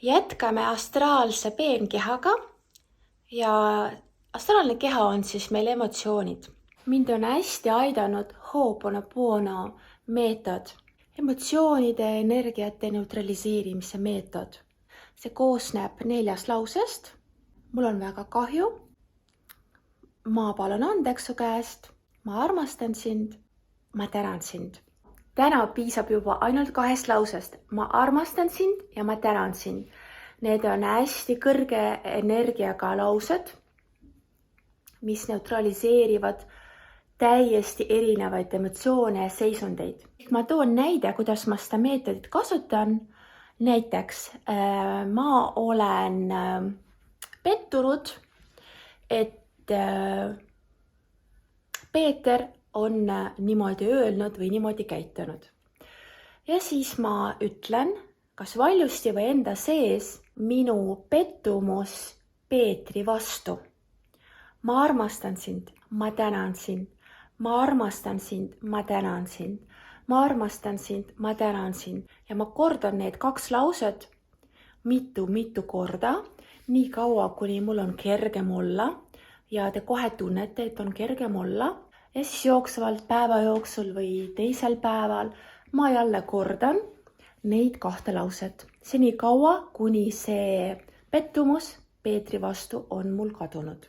Jätkame astraalse peenkehaga ja astraalne keha on siis meil emotsioonid. Mind on hästi aidanud Ho'oponopono meetod, emotsioonide energiate neutraliseerimise meetod. See koosneb 4 lausest. Mul on väga kahju. Ma palun andeks su käest. Ma armastan sind. Ma tänan sind. Täna piisab juba ainult 2 lausest. Ma armastan sind ja ma tänan sind. Need on hästi kõrge energiaga laused, mis neutraliseerivad täiesti erinevaid emotsioone ja seisundeid. Ma toon näide, kuidas ma seda meetodit kasutan. Näiteks ma olen pettunud, et Peeter on niimoodi öelnud või niimoodi käitunud. Ja siis ma ütlen, kas valjusti või enda sees minu pettumus Peetri vastu. Ma armastan sind, ma tänan sind. Ma armastan sind, ma tänan sind. Ma armastan sind, ma tänan sind. Ja ma kordan need 2 lauset mitu korda, nii kaua, kuni mul on kergem olla ja te kohe tunnete, et on kergem olla. Ja siis jooksvalt päeva jooksul või teisel päeval ma jälle kordan neid 2 lauset. See nii kaua, kuni see pettumus Peetri vastu on mul kadunud.